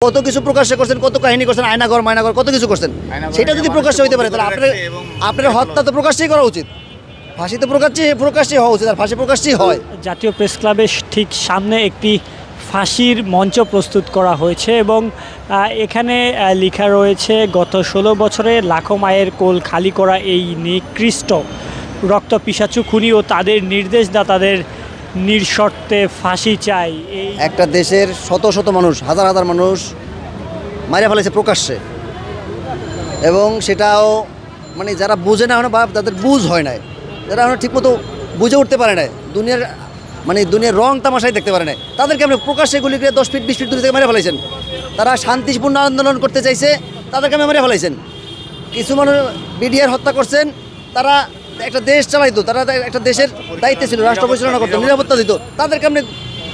কত কিছু প্রকাশ করছেন, কত কাহিনী করছেন, আয়নাঘর মায়নাঘর কত কিছু করছেন। সেটা যদি প্রকাশ্য হইতে পারে তাহলে আপনার হত্যা তো প্রকাশ্যেই করা উচিত, ফাঁসি তো প্রকাশ্যেই হওয়া উচিত, আর ফাঁসি প্রকাশ্যেই হয়। জাতীয় প্রেস ক্লাবের ঠিক সামনে একটি ফাঁসির মঞ্চ প্রস্তুত করা হয়েছে এবং এখানে লেখা রয়েছে, গত 16 বছরে লাখো মায়ের কোল খালি করা এই নিকৃষ্ট রক্ত পিশাচু খুনি ও তাদের নির্দেশদাতাদের নিঃশর্তে ফাঁসি চাই। এই একটা দেশের শত শত মানুষ, হাজার হাজার মানুষ মারা ফেলেছে প্রকাশ্যে, এবং সেটাও মানে যারা বুঝে না বা তাদের বুঝ হয় নাই, যারা ঠিকমতো বুঝে উঠতে পারে না, দুনিয়ার রং তামাশাই দেখতে পারে না, তাদেরকে আপনি প্রকাশ্যে গুলি করে 10 ফিট 20 ফিট দূরে থেকে মেরে ফেলাইছেন। তারা শান্তিপূর্ণ আন্দোলন করতে চাইছে, তাদেরকে আমি মেরে ফেলাইছেন। কিছু মানুষ বিডিআর হত্যা করছেন, তারা একটা দেশ চালাইতো, তারা একটা দেশের দায়িত্বে ছিল, রাষ্ট্র পরিচালনা করতো, নিরাপত্তা দিত, তাদেরকে আপনি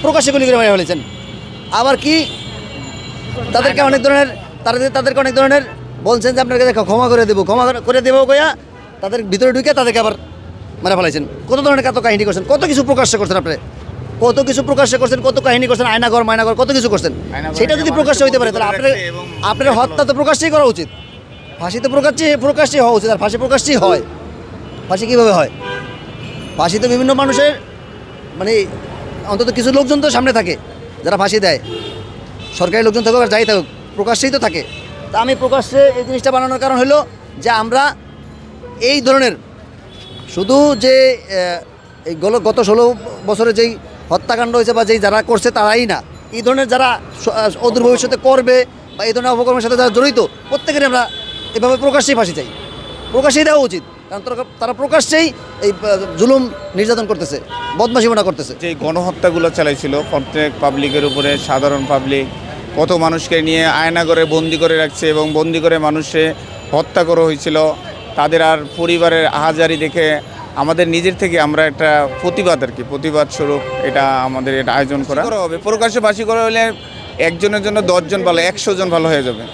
প্রকাশ্যে গুলি করে মেরে ফেলেছেন। আবার কি তাদেরকে অনেক ধরনের বলছেন যে আপনার কাছে ক্ষমা করে দেবো কইয়া তাদের ভিতরে ঢুকে তাদেরকে আবার মেরে ফেলাইছেন। কত ধরনের কত কাহিনী করছেন, কত কিছু প্রকাশ্য করছেন, কত কাহিনী করছেন, আয়নাঘর মায়নাঘর কত কিছু করছেন। সেটা যদি প্রকাশ্য হইতে পারে তাহলে আপনার হত্যা তো প্রকাশ্যেই করা উচিত, ফাঁসি তো প্রকাশ্যেই হওয়া উচিত, আর ফাঁসি প্রকাশ্যেই হয়। ফাঁসি কীভাবে হয়? ফাঁসি তো বিভিন্ন মানুষের অন্তত কিছু লোকজন তো সামনে থাকে যারা ফাঁসি দেয়, সরকারি লোকজন থাকুক আর যাই থাকুক, প্রকাশ্যেই তো থাকে। তা আমি প্রকাশ্যে এই জিনিসটা বানানোর কারণ হলো যে আমরা এই ধরনের শুধু যে এই গত 16 বছরে যেই হত্যাকাণ্ড হয়েছে বা যেই যারা করছে তারাই না, এই ধরনের যারা অদূর ভবিষ্যতে করবে বা এই ধরনের অপকর্মের সাথে যারা জড়িত, প্রত্যেকের আমরা এভাবে প্রকাশ্যেই ফাঁসি চাই, প্রকাশ্যেই দেওয়া উচিত। কারণ তারা প্রকাশ্যেই এই জুলুম নির্যাতন করতেছে, বদমাশিমনা করতেছে। যে গণহত্যাগুলো চালাইছিল প্রত্যেক পাবলিকের উপরে, সাধারণ পাবলিক কত মানুষকে নিয়ে আয়নাঘরে বন্দি করে রাখছে এবং বন্দি করে মানুষে হত্যা করা হয়েছিল। তাদের আর পরিবারের আহাজারি দেখে আমাদের নিজের থেকে আমরা একটা প্রতিবাদ স্বরূপ আমাদের এটা আয়োজন করা হবে। প্রকাশ্যে ফাঁসি করা হলে একজনের জন্য 10 জন ভালো, 100 জন ভালো হয়ে যাবে।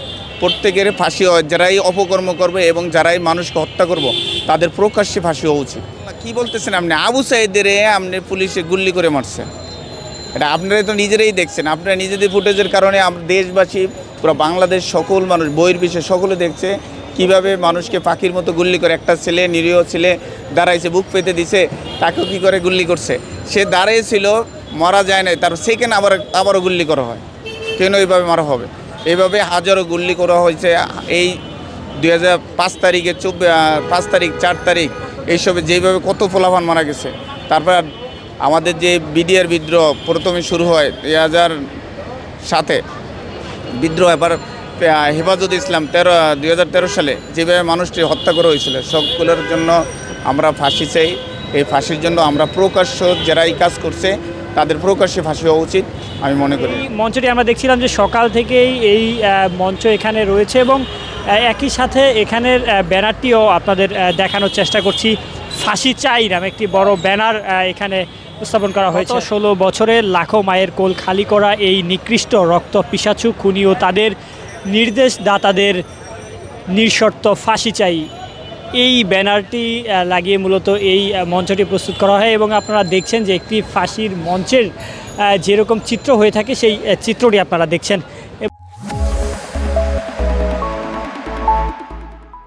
প্রত্যেকের ফাঁসি হয়, যারাই অপকর্ম করবে এবং যারাই মানুষকে হত্যা করব তাদের প্রকাশ্যে ফাঁসি হওয়া উচিত। কি বলতেছেন আপনি? আবু সাইদের আপনি পুলিশে গুল্লি করে মারছে, এটা আপনারাই তো নিজেরাই দেখছেন। আপনারা নিজেদের ফুটেজের কারণে দেশবাসী, পুরো বাংলাদেশ সকল মানুষ, বহির্বিশ্বে সকলে দেখছে কিভাবে মানুষকে পাখির মতো গুল্লি করে। একটা ছেলে, নিরীহ ছেলে দাঁড়াইছে, বুক পেতে দিছে, তাকেও কী করে গুল্লি করছে। সে দাঁড়িয়েছিল, মারা যায় নাই, তার সেকেন্ড আবারও গুল্লি করা হয়। কেন এইভাবে মারা হবে? এইভাবে হাজারো গুল্লি করা হয়েছে। এই 2005 তারিখে 5 তারিখ 4 তারিখ এইসবে যেইভাবে কত ফলাফল মারা গেছে। তারপর আমাদের যে বিডিআর বিদ্রোহ প্রথমে শুরু হয় 2007-এ বিদ্রোহ, এবার হেফাজত ইসলাম 2013 সালে যেভাবে মানুষটি হত্যা করা হয়েছিল, সবগুলোর জন্য আমরা ফাঁসি চাই। এই ফাঁসির জন্য আমরা প্রকাশ্য যারা এই কাজ করছে তাদের প্রকাশ্যে ফাঁসি হওয়া উচিত আমি মনে করি। এই মঞ্চটি আমরা দেখছিলাম যে সকাল থেকেই এই মঞ্চ এখানে রয়েছে এবং একই সাথে এখানের ব্যানারটিও আপনাদের দেখানোর চেষ্টা করছি। ফাঁসি চাই নামে একটি বড় ব্যানার এখানে উপস্থাপন করা হয়েছে। 16 বছরে লাখো মায়ের কোল খালি করা এই নিকৃষ্ট রক্ত পিশাচু খুনি ও তাদের নির্দেশদাতাদের নিঃশর্ত ফাঁসি চাই, এই ব্যানারটি লাগিয়ে মূলত এই মঞ্চটি প্রস্তুত করা হয়। এবং আপনারা দেখছেন যে একটি ফাঁসির মঞ্চের যেরকম চিত্র হয়ে থাকে সেই চিত্রটি আপনারা দেখছেন।